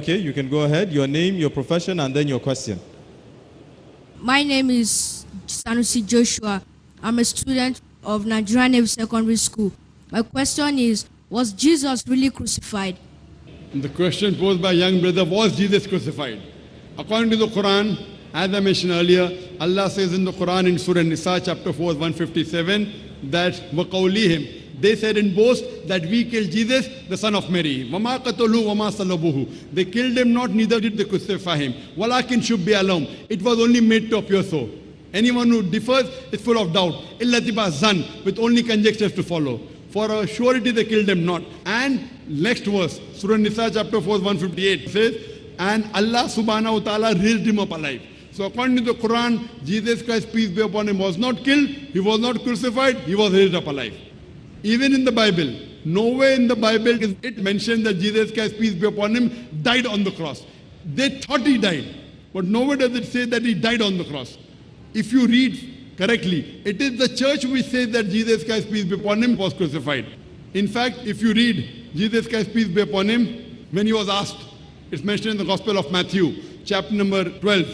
Okay, you can go ahead. Your name, your profession, and then your question. My name is Sanusi Joshua. I'm a student of Nigerian Navy Secondary School. My question is, was Jesus really crucified? The question posed by young brother, was Jesus crucified? According to the Quran, as I mentioned earlier, Allah says in the Quran in Surah Nisa chapter 4, 157, that وَقَوْلِهِمْ, they said in boast that we killed Jesus, the son of Mary. وَمَا قَتَلُوا وَمَا صَلَبُوهُ. They killed him not, neither did they crucify him. وَلَكِنْ شُبِّهَ لَهُمْ. It was only made to appear so. Anyone who differs is full of doubt. إِلَّا تِبَا zan, with only conjectures to follow. For a surety they killed him not. And next verse, Surah Nisa chapter 4, 158 says, and Allah subhanahu wa ta'ala raised him up alive. So according to the Quran, Jesus Christ, peace be upon him, was not killed, he was not crucified, he was raised up alive. Even in the Bible, nowhere in the Bible is it mentioned that Jesus Christ, peace be upon him, died on the cross. They thought he died, but nowhere does it say that he died on the cross. If you read correctly, it is the church which says that Jesus Christ, peace be upon him, was crucified. In fact, if you read Jesus Christ, peace be upon him, when he was asked, it's mentioned in the Gospel of Matthew, chapter number 12,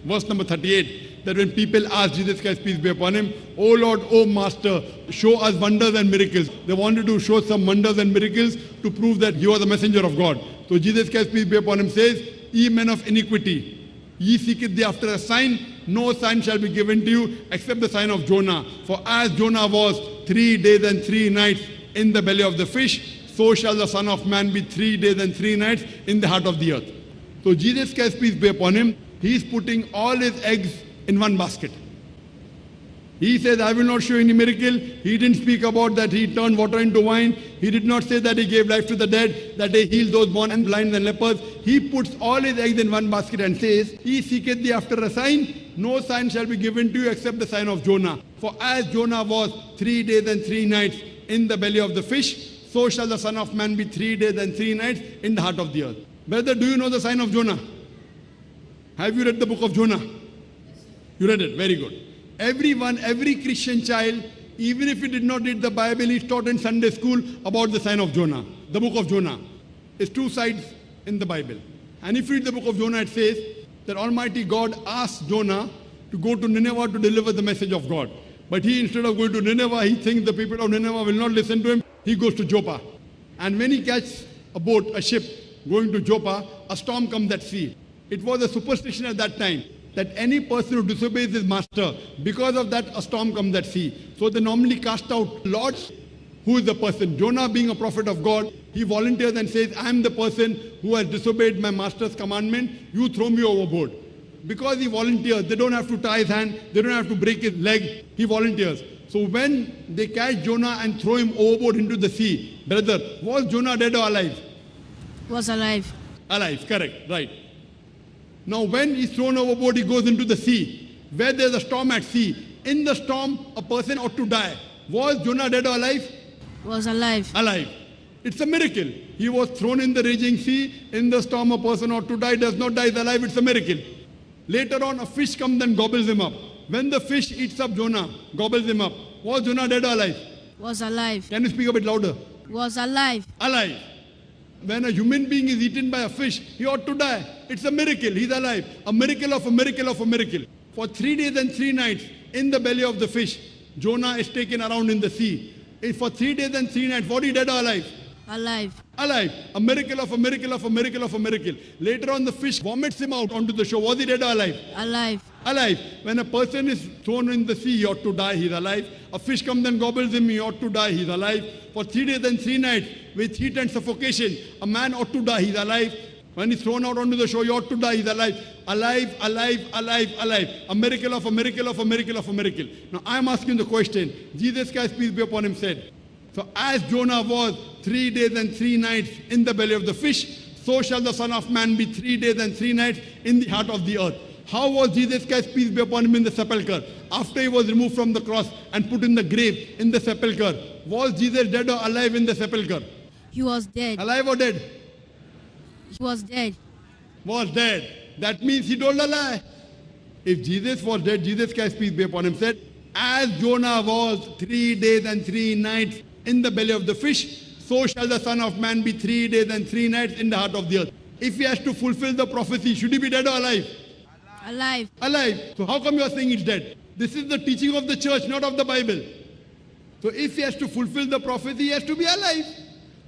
verse number 38, that when people asked Jesus Christ, peace be upon him, "O Lord, O Master, show us wonders and miracles." They wanted to show some wonders and miracles to prove that he was a messenger of God. So Jesus Christ, peace be upon him, says, "Ye men of iniquity, ye seeketh thee after a sign, no sign shall be given to you except the sign of Jonah. For as Jonah was 3 days and 3 nights in the belly of the fish, so shall the Son of Man be 3 days and 3 nights in the heart of the earth." So Jesus Christ, peace be upon him, he is putting all his eggs in one basket. He says, "I will not show any miracle." He didn't speak about that he turned water into wine. He did not say that he gave life to the dead, that he healed those born and blind and lepers. He puts all his eggs in one basket and says, "He seeketh thee after a sign. No sign shall be given to you except the sign of Jonah. For as Jonah was 3 days and 3 nights in the belly of the fish, so shall the Son of Man be 3 days and 3 nights in the heart of the earth." Brother, do you know the sign of Jonah? Have you read the book of Jonah? You read it, very good. Everyone, every Christian child, even if he did not read the Bible, is taught in Sunday school about the sign of Jonah. The book of Jonah. It's 2 sides in the Bible. And if you read the book of Jonah, it says that Almighty God asked Jonah to go to Nineveh to deliver the message of God. But he, instead of going to Nineveh, he thinks the people of Nineveh will not listen to him. He goes to Joppa. And when he catches a boat, a ship, going to Joppa, a storm comes at sea. It was a superstition at that time that any person who disobeys his master, because of that a storm comes at sea. So they normally cast out lords. Who is the person? Jonah, being a prophet of God, he volunteers and says, "I am the person who has disobeyed my master's commandment. You throw me overboard." Because he volunteers, they don't have to tie his hand, they don't have to break his leg, he volunteers. So when they catch Jonah and throw him overboard into the sea, brother, was Jonah dead or alive? Was alive. Alive, correct, right. Now when he's thrown overboard, he goes into the sea, where there's a storm at sea. In the storm, a person ought to die. Was Jonah dead or alive? Was alive. Alive. It's a miracle. He was thrown in the raging sea. In the storm, a person ought to die, does not die, is alive. It's a miracle. Later on, a fish comes and gobbles him up. When the fish eats up Jonah, gobbles him up, was Jonah dead or alive? Was alive. Can you speak a bit louder? Was alive. Alive. When a human being is eaten by a fish, he ought to die. It's a miracle. He's alive. A miracle of a miracle of a miracle. For 3 days and 3 nights in the belly of the fish, Jonah is taken around in the sea. For 3 days and 3 nights, was he dead or alive? Alive. Alive. A miracle of a miracle of a miracle of a miracle. Later on, the fish vomits him out onto the shore. Was he dead or alive? Alive. Alive. When a person is thrown in the sea, he ought to die, he's alive. A fish comes and gobbles him, he ought to die, he's alive. For 3 days and 3 nights, with heat and suffocation, a man ought to die, he's alive. When he's thrown out onto the shore, he ought to die, he's alive. Alive, alive, alive, alive. A miracle of a miracle of a miracle of a miracle. Now I'm asking the question. Jesus Christ, peace be upon him, said, so as Jonah was 3 days and 3 nights in the belly of the fish, so shall the Son of Man be 3 days and 3 nights in the heart of the earth. How was Jesus Christ, peace be upon him, in the sepulchre? After he was removed from the cross and put in the grave in the sepulchre, was Jesus dead or alive in the sepulchre? He was dead. Alive or dead? He was dead. Was dead. That means he told a lie. If Jesus was dead, Jesus Christ, peace be upon him, said, as Jonah was 3 days and 3 nights in the belly of the fish, so shall the Son of Man be 3 days and 3 nights in the heart of the earth. If he has to fulfill the prophecy, should he be dead or alive? Alive. Alive. So how come you are saying he's dead? This is the teaching of the church, not of the Bible. So if he has to fulfill the prophecy, he has to be alive.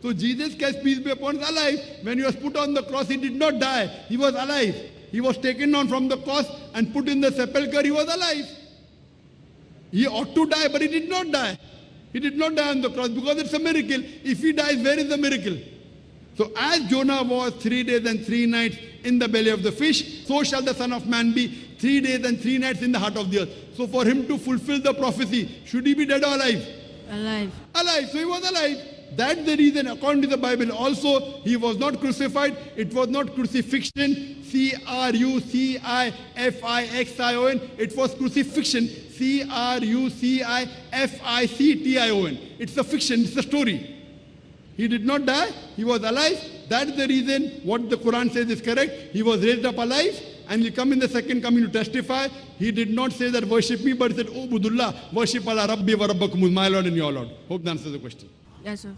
So Jesus Christ, peace be upon him, is alive. When he was put on the cross, he did not die. He was alive. He was taken down from the cross and put in the sepulchre. He was alive. He ought to die, but he did not die. He did not die on the cross because it's a miracle. If he dies, where is the miracle? So as Jonah was 3 days and 3 nights in the belly of the fish, so shall the Son of Man be 3 days and 3 nights in the heart of the earth. So for him to fulfill the prophecy, should he be dead or alive? Alive. Alive. So he was alive. That's the reason, according to the Bible, also he was not crucified. It was not crucifixion. C-R-U-C-I-F-I-X-I-O-N. It was crucifixion. C-R-U-C-I-F-I-C-T-I-O-N. It's a fiction. It's a story. He did not die. He was alive. That's the reason what the Quran says is correct. He was raised up alive. And he'll come in the second coming to testify. He did not say that worship me, but he said, Oh Budullah, worship Allah Rabbi wa Rabbakum, my Lord and your Lord. Hope that answers the question. Yes, sir.